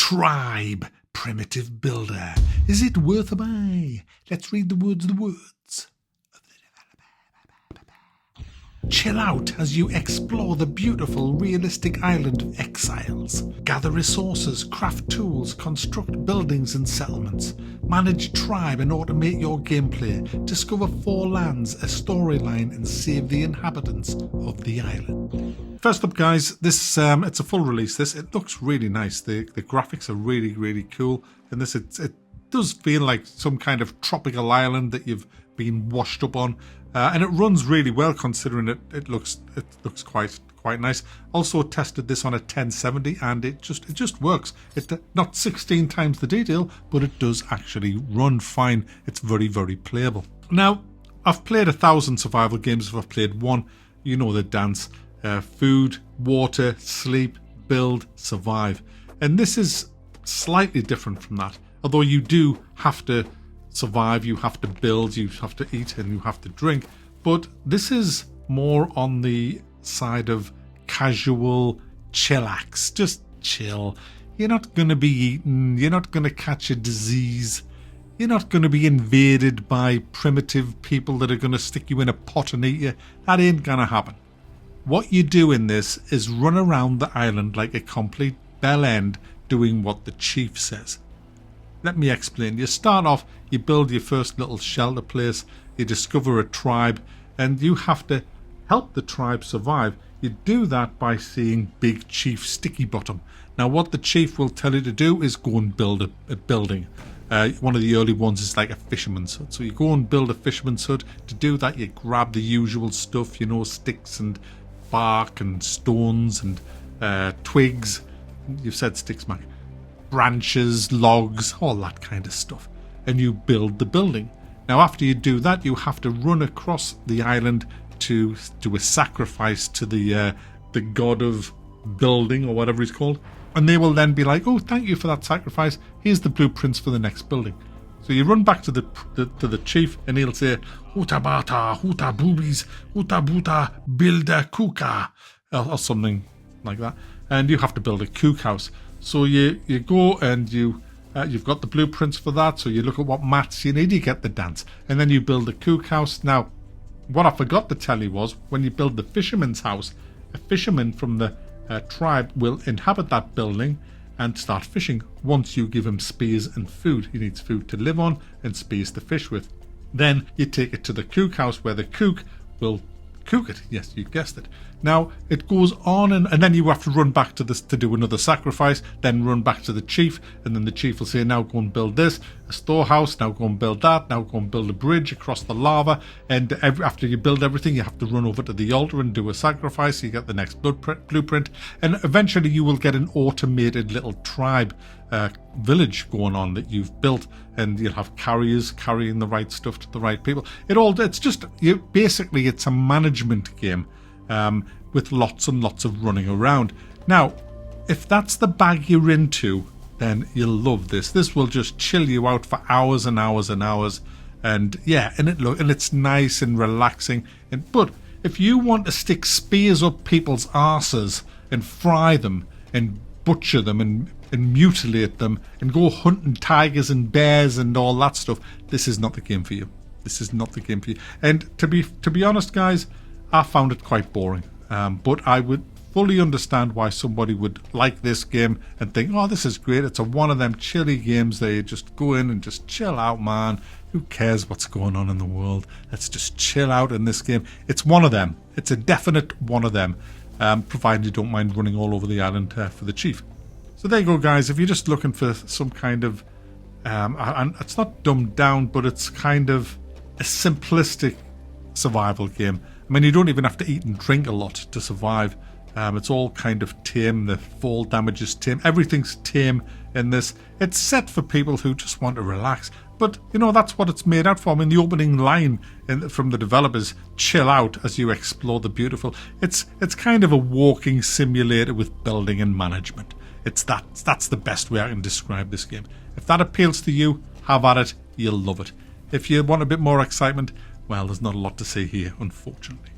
Tribe, primitive builder. Is it worth a buy? Let's read the words of the words. Chill out as you explore the beautiful, realistic island of Exiles. Gather resources, craft tools, construct buildings and settlements. Manage tribe and automate your gameplay. Discover 4 lands, a storyline, and save the inhabitants of the island. First up, guys, this it's a full release. It looks really nice. The graphics are really cool. And this it does feel like some kind of tropical island that you've been washed up on. And it runs really well considering it looks quite nice. Also tested this on a 1070 and it just works. It's not 16 times the detail, but it does actually run fine. It's very playable. Now, I've played 1,000 survival games. If I've played one, you know the dance. Food, water, sleep, build, survive. And this is slightly different from that. Although you do have to survive, you have to build, you have to eat, and you have to drink. But this is more on the side of casual chillax. Just chill. You're not going to be eaten. You're not going to catch a disease. You're not going to be invaded by primitive people that are going to stick you in a pot and eat you. That ain't going to happen. What you do in this is run around the island like a complete bell end doing what the chief says. Let me explain. You start off, you build your first little shelter place, you discover a tribe, and you have to help the tribe survive. You do that by seeing Big Chief Sticky Bottom. Now, what the chief will tell you to do is go and build a building. One of the early ones is like a fisherman's hut. So you go and build a fisherman's hut. To do that, you grab the usual stuff, you know, sticks and bark and stones and twigs. You've said sticks, Mac. Branches, logs, all that kind of stuff, and you build the building. Now, after you do that, you have to run across the island to do a sacrifice to the god of building or whatever he's called, and they will then be like, "Oh, thank you for that sacrifice. Here's the blueprints for the next building." So you run back to the chief, and he'll say, "Huta bata, huta boobies, huta buta, build a kuka," or something like that, and you have to build a cook house. So you go and you've got the blueprints for that. So you look at what mats you need, you get the dance, and then you build a cook house. Now, what I forgot to tell you was when you build the fisherman's house, a fisherman from the tribe will inhabit that building and start fishing. Once you give him spears and food, he needs food to live on and spears to fish with. Then you take it to the cook house where the cook will cook it. Yes, you guessed it. Now it goes on, and then you have to run back to this to do another sacrifice, then run back to the chief, and then the chief will say, "Now go and build this, a storehouse, now go and build that, now go and build a bridge across the lava." And after you build everything, you have to run over to the altar and do a sacrifice. You get the next blueprint, and eventually you will get an automated little tribe village going on that you've built, and you'll have carriers carrying the right stuff to the right people. Basically it's a management game with lots and lots of running around. Now, if that's the bag you're into, then you'll love this. This will just chill you out for hours and hours and hours, and it's nice and relaxing. But if you want to stick spears up people's arses and fry them and butcher them and mutilate them and go hunting tigers and bears and all that stuff, this is not the game for you. This is not the game for you. And to be honest, guys, I found it quite boring. But I would fully understand why somebody would like this game and think, "Oh, this is great. It's one of them chilly games that you just go in and just chill out, man. Who cares what's going on in the world? Let's just chill out in this game." It's one of them. It's a definite one of them, provided you don't mind running all over the island for the chief. So there you go, guys. If you're just looking for some kind of, and it's not dumbed down, but it's kind of a simplistic survival game. I mean, you don't even have to eat and drink a lot to survive. It's all kind of tame. The fall damage is tame. Everything's tame in this. It's set for people who just want to relax. But, you know, that's what it's made out for. I mean, the opening line from the developers, "Chill out as you explore the beautiful." It's kind of a walking simulator with building and management. That's the best way I can describe this game. If that appeals to you, have at it. You'll love it. If you want a bit more excitement, well, there's not a lot to say here, unfortunately.